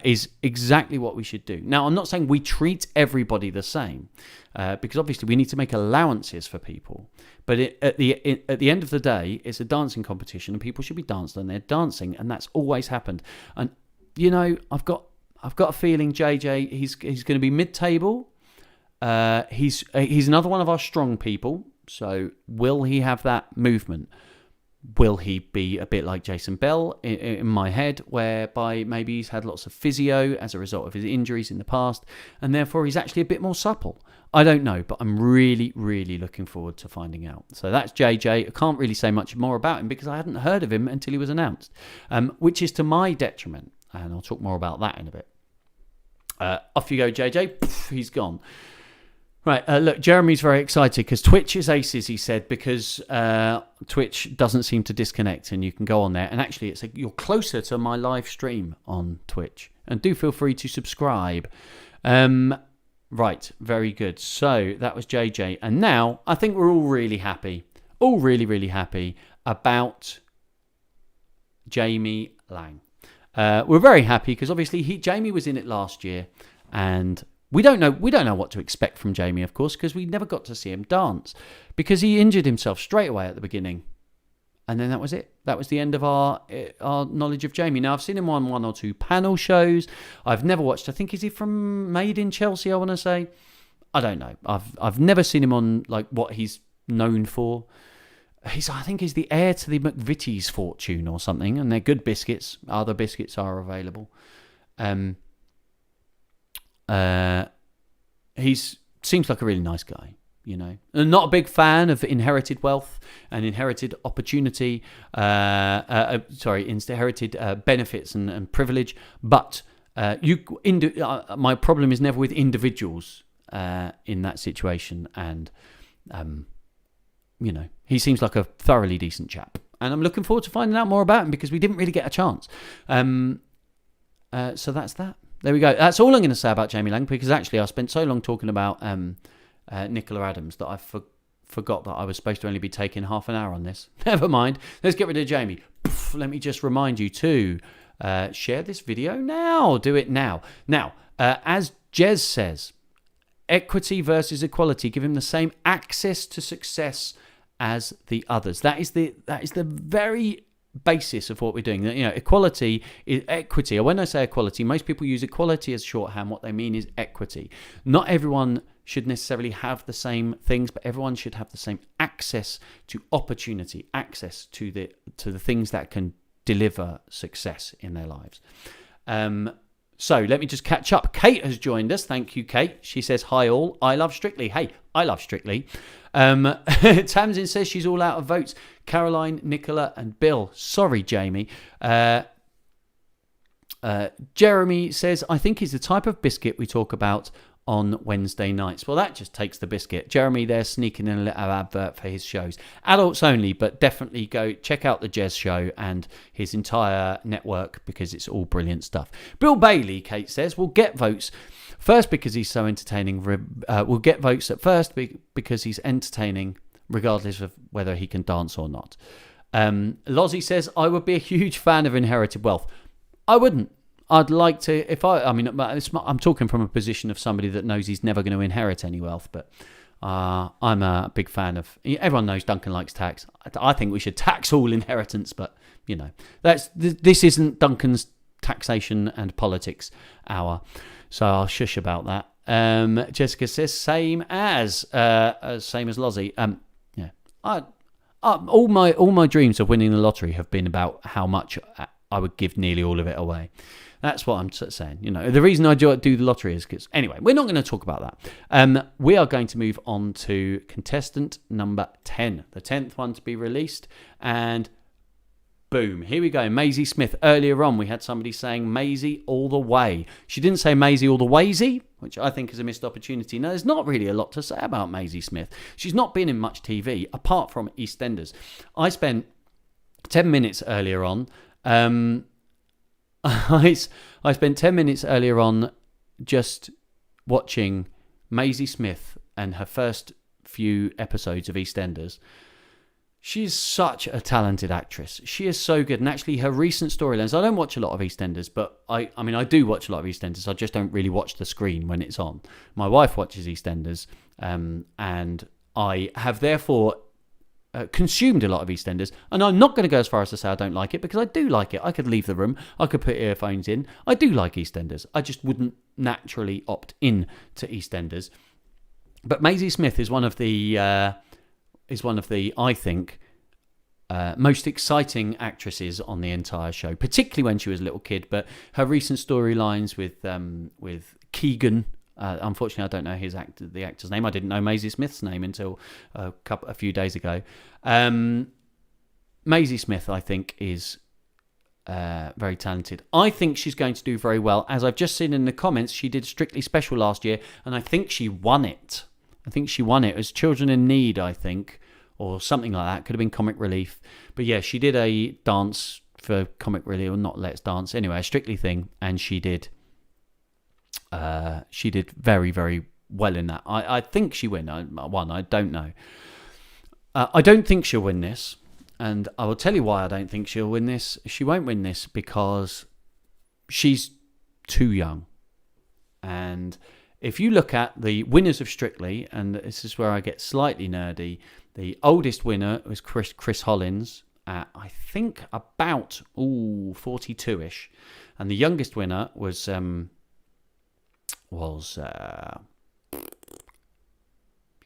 A: is exactly what we should do. Now, I'm not saying we treat everybody the same, because obviously we need to make allowances for people. But at the end of the day, it's a dancing competition, and people should be dancing, and they're dancing, and that's always happened. And I've got a feeling JJ, he's going to be mid-table. He's another one of our strong people. So will he have that movement? Will he be a bit like Jason Bell in my head, whereby maybe he's had lots of physio as a result of his injuries in the past, and therefore he's actually a bit more supple? I don't know, but I'm really, really looking forward to finding out. So that's JJ. I can't really say much more about him because I hadn't heard of him until he was announced, which is to my detriment, and I'll talk more about that in a bit. Off you go, JJ. Poof, he's gone. Right, look, Jeremy's very excited because Twitch is aces, he said, because Twitch doesn't seem to disconnect and you can go on there. And actually, you're closer to my live stream on Twitch. And do feel free to subscribe. Right, very good. So that was JJ. And now I think we're all really happy. All really, really happy about Jamie Lang. We're very happy because obviously Jamie was in it last year, and we don't know what to expect from Jamie, of course, because we never got to see him dance because he injured himself straight away at the beginning, and then that was it. That was the end of our knowledge of Jamie. Now I've seen him on one or two panel shows. I've never watched. I think is he from Made in Chelsea? I want to say. I don't know. I've never seen him on like what he's known for. I think he's the heir to the McVitie's fortune or something, and they're good biscuits. Other biscuits are available. He seems like a really nice guy, and not a big fan of inherited wealth and inherited opportunity. Inherited benefits and privilege. But my problem is never with individuals in that situation, and he seems like a thoroughly decent chap, and I'm looking forward to finding out more about him because we didn't really get a chance. So that's that. There we go. That's all I'm going to say about Jamie Lang, because actually I spent so long talking about Nicola Adams that I forgot that I was supposed to only be taking half an hour on this. Never mind. Let's get rid of Jamie. Let me just remind you to share this video now. Do it now. Now, as Jez says, equity versus equality. Give him the same access to success as the others. That is the very basis of what we're doing. Equality is equity. When I say equality, most people use equality as shorthand. What they mean is equity. Not everyone should necessarily have the same things, but everyone should have the same access to opportunity, access to the things that can deliver success in their lives. So let me just catch up. Kate has joined us. Thank you, Kate. She says, hi all. I love Strictly. Hey, I love Strictly. Tamsin says she's all out of votes. Caroline, Nicola and Bill. Sorry, Jamie. Jeremy says, I think he's the type of biscuit we talk about on Wednesday nights. Well, that just takes the biscuit. Jeremy there sneaking in a little advert for his shows. Adults only, but definitely go check out the Jez Show and his entire network because it's all brilliant stuff. Bill Bailey, Kate says, will get votes first because he's so entertaining. We'll get votes at first because he's entertaining regardless of whether he can dance or not. Lozzie says, I would be a huge fan of Inherited Wealth. I wouldn't. I'd like to, I'm talking from a position of somebody that knows he's never going to inherit any wealth, but I'm a big fan of, everyone knows Duncan likes tax. I think we should tax all inheritance, but, this isn't Duncan's taxation and politics hour, so I'll shush about that. Jessica says, same as Lozzie. All my dreams of winning the lottery have been about how much I would give nearly all of it away. That's what I'm saying. The reason I do the lottery is because... Anyway, we're not going to talk about that. We are going to move on to contestant number 10. The 10th one to be released. And boom, here we go. Maisie Smith. Earlier on, we had somebody saying Maisie all the way. She didn't say Maisie all the waysy, which I think is a missed opportunity. Now, there's not really a lot to say about Maisie Smith. She's not been in much TV, apart from EastEnders. I spent 10 minutes earlier on... I spent 10 minutes earlier on just watching Maisie Smith and her first few episodes of EastEnders. She's such a talented actress. She is so good. And actually her recent storylines, I don't watch a lot of EastEnders, but I do watch a lot of EastEnders. I just don't really watch the screen when it's on. My wife watches EastEnders, and I have therefore consumed a lot of EastEnders, and I'm not going to go as far as to say I don't like it, because I do like it. I could leave the room, I could put earphones in. I do like EastEnders. I just wouldn't naturally opt in to EastEnders. But Maisie Smith is one of the I think most exciting actresses on the entire show, particularly when she was a little kid. But her recent storylines with Keegan. Unfortunately, I don't know the actor's name. I didn't know Maisie Smith's name until a few days ago. Maisie Smith, I think, is very talented. I think she's going to do very well. As I've just seen in the comments, she did Strictly Special last year, and I think she won it. It was Children in Need, I think, or something like that. Could have been Comic Relief. But yeah, she did a dance for Comic Relief, or not Let's Dance. Anyway, a Strictly thing, and she did very, very well in that. I think she won. I don't know. I don't think she'll win this. And I will tell you why I don't think she'll win this. She won't win this because she's too young. And if you look at the winners of Strictly, and this is where I get slightly nerdy, the oldest winner was Chris Hollins at, I think, about 42-ish. And the youngest winner was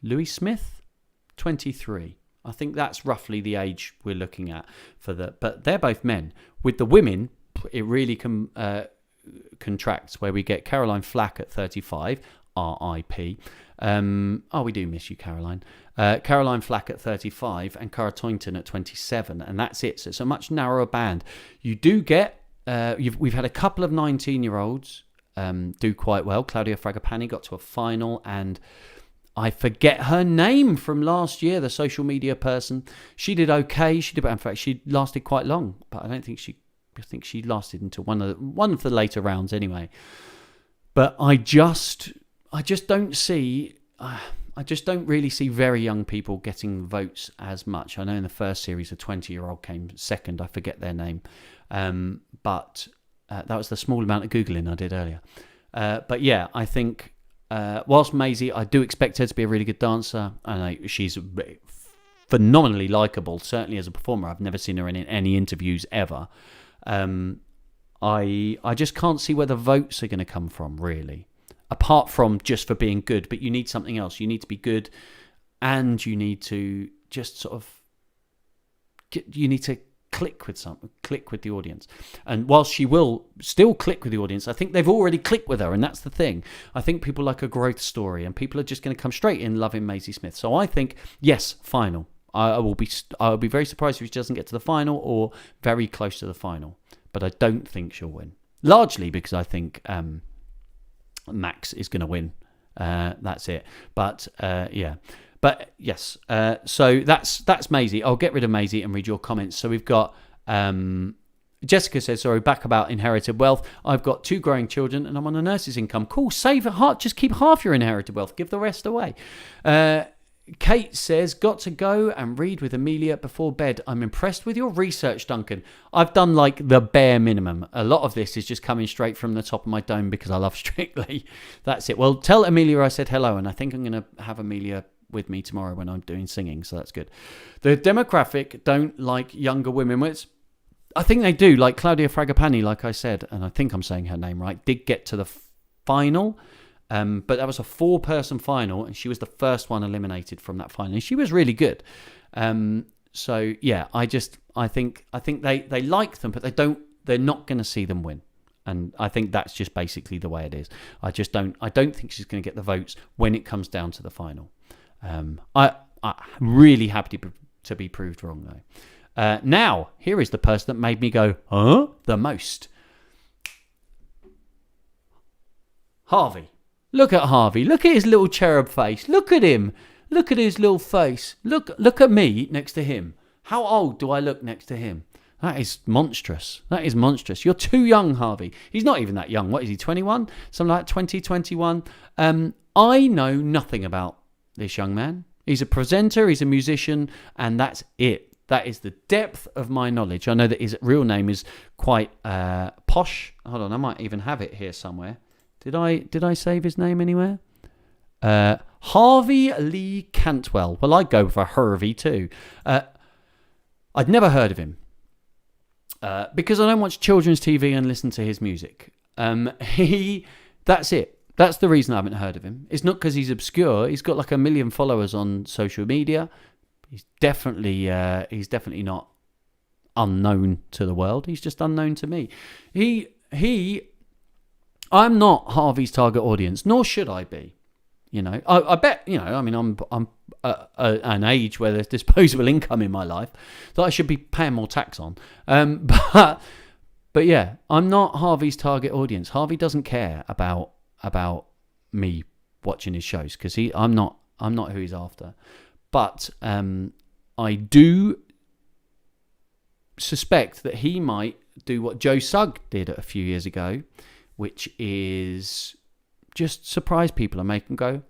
A: Louis Smith, 23. I think that's roughly the age we're looking at but they're both men. With the women, it really contracts, where we get Caroline Flack at 35, R.I.P. We do miss you, Caroline. Caroline Flack at 35 and Cara Toynton at 27, and that's it. So it's a much narrower band. You do get, we've had a couple of 19-year-olds do quite well. Claudia Fragapani got to a final, and I forget her name from last year, the social media person. She did okay. In fact, she lasted quite long, but I think she lasted until one of the later rounds anyway. But I just don't see. I just don't really see very young people getting votes as much. I know in the first series, a 20-year-old came second. I forget their name, but that was the small amount of Googling I did earlier. But yeah, I think whilst Maisie, I do expect her to be a really good dancer. I know she's phenomenally likable, certainly as a performer. I've never seen her in any interviews ever. I just can't see where the votes are going to come from, really. Apart from just for being good, but you need something else. You need to be good, and you need to just sort of you need to click with the audience. And whilst she will still click with the audience, I think they've already clicked with her, and that's the thing. I think people like a growth story, and people are just going to come straight in loving Maisie Smith. So I think yes, final. I will be very surprised if she doesn't get to the final or very close to the final. But I don't think she'll win. Largely because I think Max is going to win. That's it. But yeah. But yes. So that's Maisie. I'll get rid of Maisie and read your comments. So we've got Jessica says, sorry, back about inherited wealth. I've got 2 growing children and I'm on a nurse's income. Cool. Save a heart. Just keep half your inherited wealth. Give the rest away. Kate says, got to go and read with Amelia before bed. I'm impressed with your research, Duncan. I've done like the bare minimum. A lot of this is just coming straight from the top of my dome because I love Strictly. That's it. Well, tell Amelia I said hello, and I think I'm going to have Amelia with me tomorrow when I'm doing singing, so that's good. The demographic don't like younger women. I think they do. Like Claudia Fragapani, like I said, and I think I'm saying her name right, did get to the final. But that was a 4-person final, and she was the first one eliminated from that final. And she was really good. So yeah, I think they like them, but they're not going to see them win. And I think that's just basically the way it is. I don't think she's going to get the votes when it comes down to the final. I'm really happy to be proved wrong though. Now, here is the person that made me go, huh? The most. Harvey. Look at Harvey. Look at his little cherub face. Look at him. Look at his little face. Look at me next to him. How old do I look next to him? That is monstrous. That is monstrous. You're too young, Harvey. He's not even that young. What is he, 21? Something like 20, 21. I know nothing about this young man. He's a presenter, he's a musician, and that's it. That is the depth of my knowledge. I know that his real name is quite posh. Hold on, I might even have it here somewhere. Did I save his name anywhere? Harvey Lee Cantwell. Well, I'd go for Hervey too. I'd never heard of him because I don't watch children's TV and listen to his music. That's it. That's the reason I haven't heard of him. It's not because he's obscure. He's got like 1 million followers on social media. He's definitely not unknown to the world. He's just unknown to me. I'm not Harvey's target audience, nor should I be. You know, I bet, you know, I mean, I'm an age where there's disposable income in my life that I should be paying more tax on. But yeah, I'm not Harvey's target audience. Harvey doesn't care about me watching his shows because I'm not who he's after. But I do suspect that he might do what Joe Sugg did a few years ago, which is just surprise people and make them go,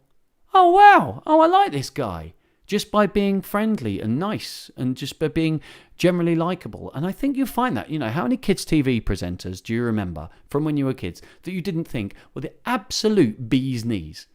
A: oh, wow, oh, I like this guy, just by being friendly and nice and just by being generally likable. And I think you'll find that, you know, how many kids' TV presenters do you remember from when you were kids that you didn't think were the absolute bee's knees?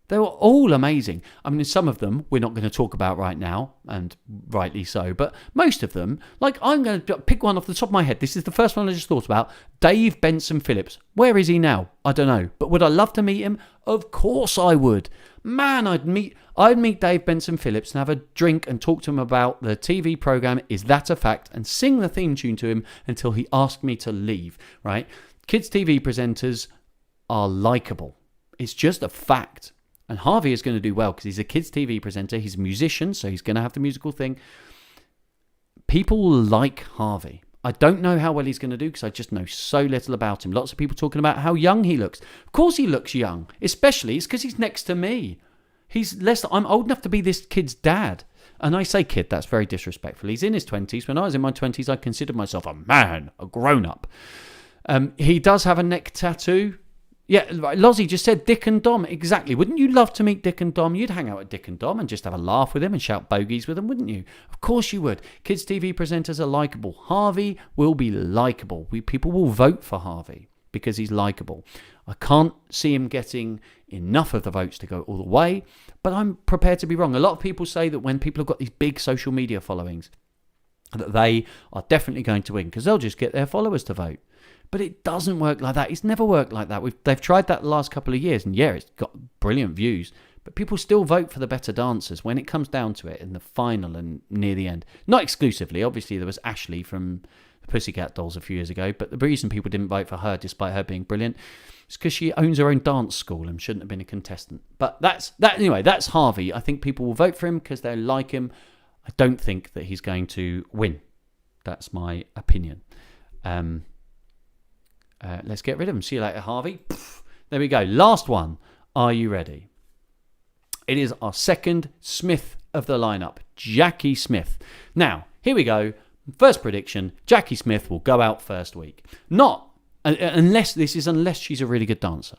A: They were all amazing. I mean, some of them we're not going to talk about right now, and rightly so, but most of them, like I'm going to pick one off the top of my head. This is the first one I just thought about. Dave Benson Phillips. Where is he now? I don't know. But would I love to meet him? Of course I would. Man, I'd meet Dave Benson Phillips and have a drink and talk to him about the TV program Is That a Fact and sing the theme tune to him until he asked me to leave, right? Kids TV presenters are likable. It's just a fact. And Harvey is going to do well because he's a kids' TV presenter. He's a musician, so he's going to have the musical thing. People like Harvey. I don't know how well he's going to do because I just know so little about him. Lots of people talking about how young he looks. Of course he looks young. Especially, it's because he's next to me. I'm old enough to be this kid's dad. And I say kid, that's very disrespectful. He's in his 20s. When I was in my 20s, I considered myself a man, a grown-up. He does have a neck tattoo. Yeah, Lozzie just said Dick and Dom. Exactly. Wouldn't you love to meet Dick and Dom? You'd hang out with Dick and Dom and just have a laugh with him and shout bogeys with them, wouldn't you? Of course you would. Kids TV presenters are likeable. Harvey will be likeable. People will vote for Harvey. because he's likeable. I can't see him getting enough of the votes to go all the way, but I'm prepared to be wrong. A lot of people say that when people have got these big social media followings, that they are definitely going to win because they'll just get their followers to vote. But it doesn't work like that. It's never worked like that. They've tried that the last couple of years, and yeah, it's got brilliant views. But people still vote for the better dancers when it comes down to it in the final and near the end. Not exclusively. Obviously, there was Ashley from the Pussycat Dolls a few years ago. But the reason people didn't vote for her, despite her being brilliant, is because she owns her own dance school and shouldn't have been a contestant. But anyway, that's Harvey. I think people will vote for him because they like him. I don't think that he's going to win. That's my opinion. Let's get rid of him. See you later, Harvey. There we go. Last one. Are you ready? It is our second Smith of the lineup, Jackie Smith. Now, here we go. First prediction, Jackie Smith will go out first week. Unless she's a really good dancer.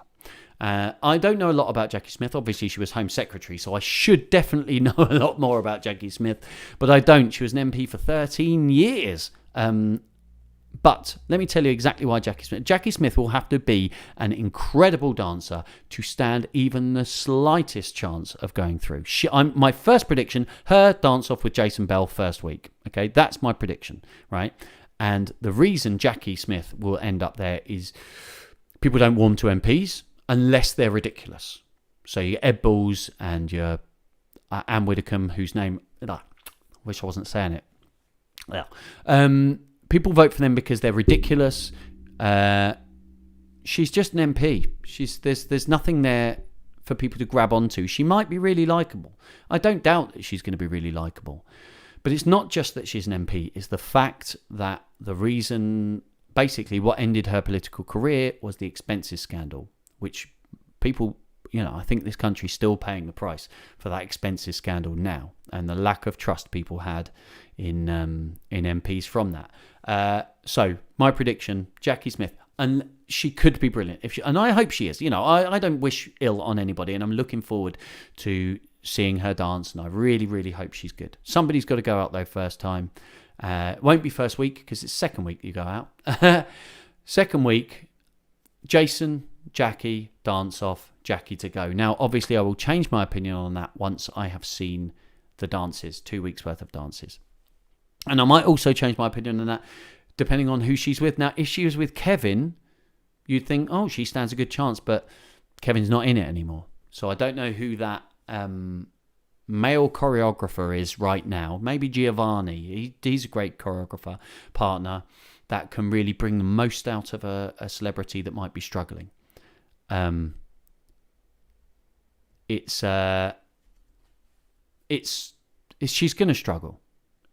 A: I don't know a lot about Jackie Smith. Obviously, she was Home Secretary, so I should definitely know a lot more about Jackie Smith, but I don't. She was an MP for 13 years. But let me tell you exactly why Jackie Smith will have to be an incredible dancer to stand even the slightest chance of going through. My first prediction, her dance off with Jason Bell first week. Okay, that's my prediction, right? And the reason Jackie Smith will end up there is people don't warm to MPs unless they're ridiculous. So your Ed Balls and your Anne Widdecombe, whose name, I wish I wasn't saying it. Yeah. People vote for them because they're ridiculous. She's just an MP. There's nothing there for people to grab onto. She might be really likeable. I don't doubt that she's going to be really likeable. But it's not just that she's an MP. It's the fact that the reason, basically what ended her political career was the expenses scandal, which people, I think this country's still paying the price for that expenses scandal now, and the lack of trust people had in MPs from that. So my prediction, Jackie Smith, and she could be brilliant and I hope she is. I don't wish ill on anybody, and I'm looking forward to seeing her dance, and I really, really hope she's good. Somebody's got to go out though first time. It won't be first week because it's second week you go out. Second week, Jason, Jackie, dance off, Jackie to go. Now, obviously, I will change my opinion on that once I have seen the dances, 2 weeks worth of dances. And I might also change my opinion on that depending on who she's with. Now, if she was with Kevin, you'd think, oh, she stands a good chance, but Kevin's not in it anymore. So I don't know who that male choreographer is right now. Maybe Giovanni. He's a great choreographer partner that can really bring the most out of a celebrity that might be struggling. She's going to struggle,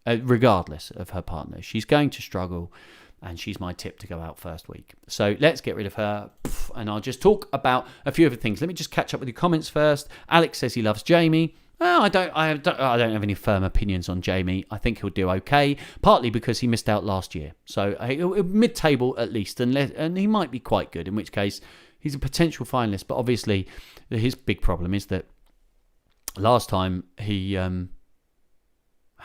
A: regardless of her partner. She's going to struggle, and she's my tip to go out first week. So let's get rid of her, and I'll just talk about a few other things. Let me just catch up with your comments first. Alex says he loves Jamie. Well, I don't have any firm opinions on Jamie. I think he'll do okay, partly because he missed out last year. So mid-table at least, and he might be quite good, in which case he's a potential finalist. But obviously his big problem is that last time he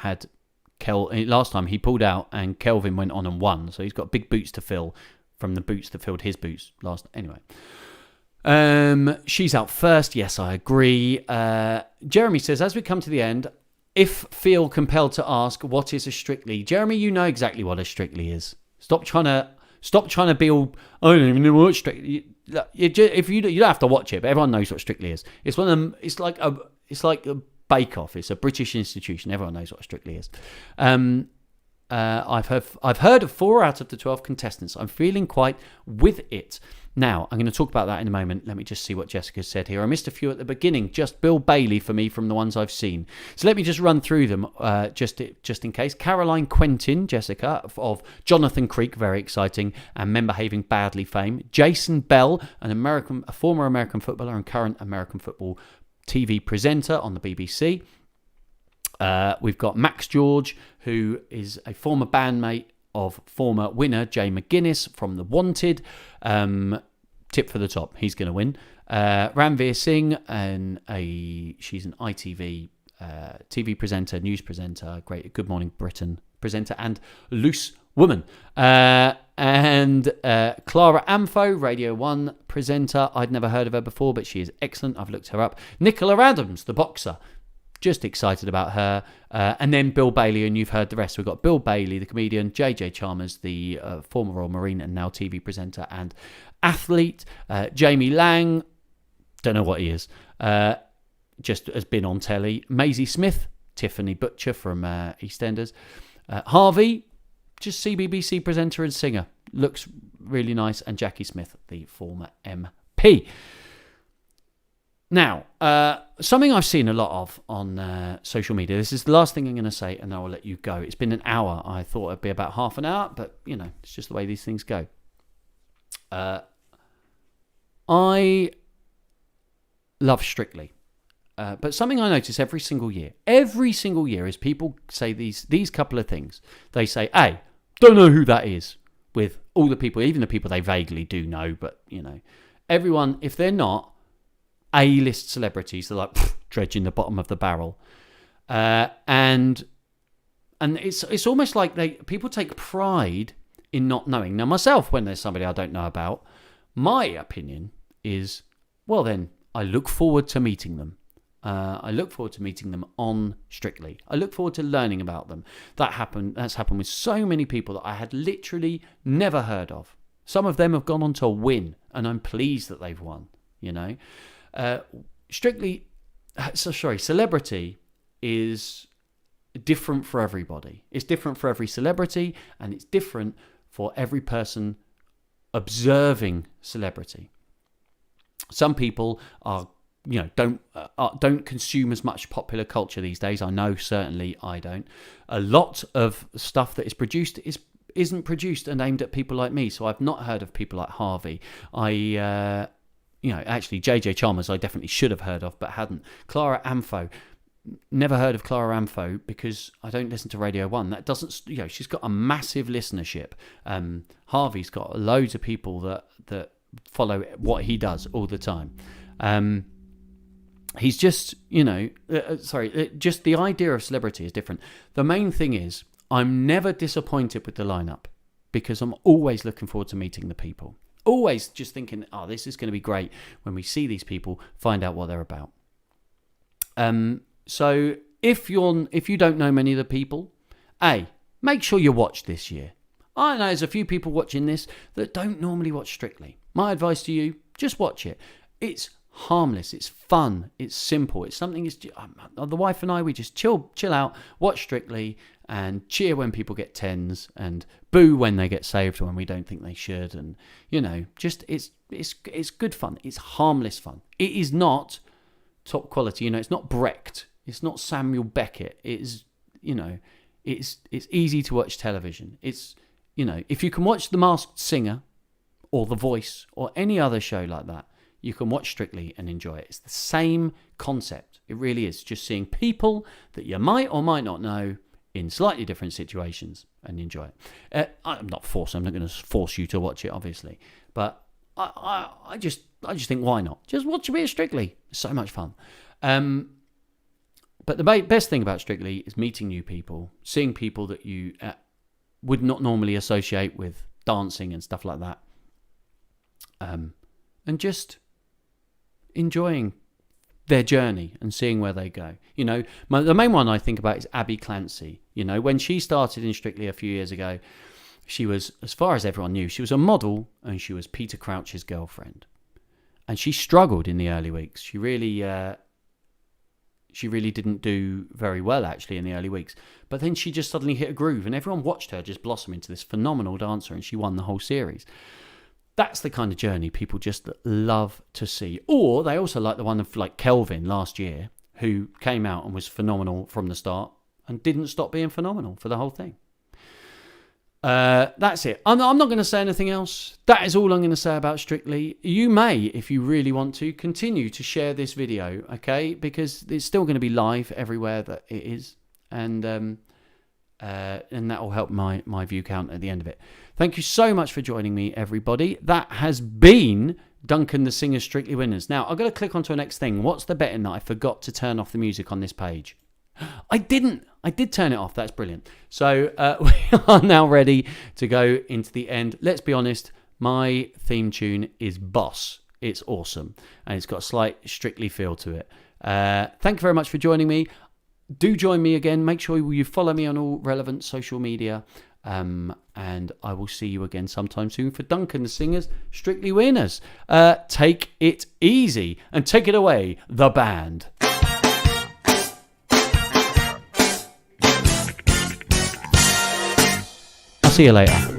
A: he pulled out and Kelvin went on and won. So he's got big boots to fill from the boots that filled his boots last. Anyway. She's out first. Yes, I agree. Jeremy says, as we come to the end, if feel compelled to ask, what is a Strictly? Jeremy, you know exactly what a Strictly is. Stop trying to be all, I don't even know what Strictly. You don't have to watch it, but everyone knows what Strictly is. It's one of them. It's like a Bake Off. It's a British institution. Everyone knows what a Strictly is. I've heard of 4 out of the 12 contestants. I'm feeling quite with it. Now, I'm going to talk about that in a moment. Let me just see what Jessica said here. I missed a few at the beginning. Just Bill Bailey for me from the ones I've seen. So let me just run through them just in case. Caroline Quentin, Jessica, of Jonathan Creek, very exciting, and Men Behaving Badly fame. Jason Bell, a former American footballer and current American football TV presenter on the BBC. We've got Max George, who is a former bandmate of former winner Jay McGuinness from The Wanted. Tip for the top, he's going to win. Ranveer Singh, she's an ITV TV presenter, news presenter, great Good Morning Britain presenter, and loose woman. And Clara Amfo, Radio 1 presenter. I'd never heard of her before, but she is excellent. I've looked her up. Nicola Adams, the boxer. Just excited about her. And then Bill Bailey, and you've heard the rest. We've got Bill Bailey, the comedian, JJ Chalmers, the former Royal Marine and now TV presenter and athlete, Jamie Lang, don't know what he is, just has been on telly, Maisie Smith, Tiffany Butcher from EastEnders, Harvey, just CBBC presenter and singer, looks really nice, and Jackie Smith, the former MP. Now, something I've seen a lot of on social media, this is the last thing I'm going to say, and I'll let you go. It's been an hour. I thought it'd be about half an hour, but, you know, it's just the way these things go. I love Strictly. But something I notice every single year is people say these couple of things. They say, hey, don't know who that is, with all the people, even the people they vaguely do know, but, you know, everyone, if they're not A-list celebrities, they're like dredging the bottom of the barrel. And it's almost like people take pride in not knowing. Now, myself, when there's somebody I don't know about, my opinion is, well, then I look forward to meeting them. I look forward to meeting them on Strictly. I look forward to learning about them. That's happened with so many people that I had literally never heard of. Some of them have gone on to win, and I'm pleased that they've won, you know. Celebrity is different for everybody. It's different for every celebrity, and it's different for every person observing celebrity. Some people are, you know, don't consume as much popular culture these days. I know certainly I don't. A lot of stuff that is produced isn't produced and aimed at people like me. So I've not heard of people like Harvey. Actually JJ Chalmers I definitely should have heard of but hadn't. Clara Amfo, never heard of Clara Amfo because I don't listen to Radio 1. That doesn't, you know, she's got a massive listenership. Harvey's got loads of people that follow what he does all the time. He's just, you know, just the idea of celebrity is different. The main thing is I'm never disappointed with the lineup because I'm always looking forward to meeting the people. Always just thinking, oh, this is going to be great when we see these people, find out what they're about. So if you don't know many of the people, make sure you watch this year. I know there's a few people watching this that don't normally watch Strictly. My advice to you, just watch it. It's harmless, it's fun, it's simple. It's something. The wife and I, we just chill out, watch Strictly, and cheer when people get tens, and boo when they get saved when we don't think they should. And you know, just it's good fun. It's harmless fun. It is not top quality. You know, it's not Brecht. It's not Samuel Beckett. It's, you know, it's easy to watch television. It's, you know, if you can watch The Masked Singer or The Voice or any other show like that, you can watch Strictly and enjoy it. It's the same concept. It really is. Just seeing people that you might or might not know in slightly different situations and enjoy it. I'm not not going to force you to watch it, obviously. But I just think, why not? Just watch a bit of Strictly. It's so much fun. But the best thing about Strictly is meeting new people, seeing people that you would not normally associate with dancing and stuff like that. And just enjoying their journey and seeing where they go. You know, the main one I think about is Abby Clancy. You know, when she started in Strictly a few years ago, she was, as far as everyone knew, she was a model and she was Peter Crouch's girlfriend. And she struggled in the early weeks. She really didn't do very well, actually, in the early weeks. But then she just suddenly hit a groove and everyone watched her just blossom into this phenomenal dancer, and she won the whole series. That's the kind of journey people just love to see. Or they also like the one of like Kelvin last year, who came out and was phenomenal from the start and didn't stop being phenomenal for the whole thing. That's it. I'm not going to say anything else. That is all I'm going to say about Strictly. You may, if you really want to, continue to share this video, okay? Because it's still going to be live everywhere that it is. And that will help my view count at the end of it. Thank you so much for joining me, everybody. That has been Duncan the Singer's Strictly Winners. Now, I've got to click on to the next thing. What's the betting that I forgot to turn off the music on this page? I didn't. I did turn it off. That's brilliant. So we are now ready to go into the end. Let's be honest. My theme tune is Boss. It's awesome. And it's got a slight Strictly feel to it. Thank you very much for joining me. Do join me again. Make sure you follow me on all relevant social media. And I will see you again sometime soon for Duncan the Singer's Strictly Winners. Take it easy and take it away, the band. I'll see you later.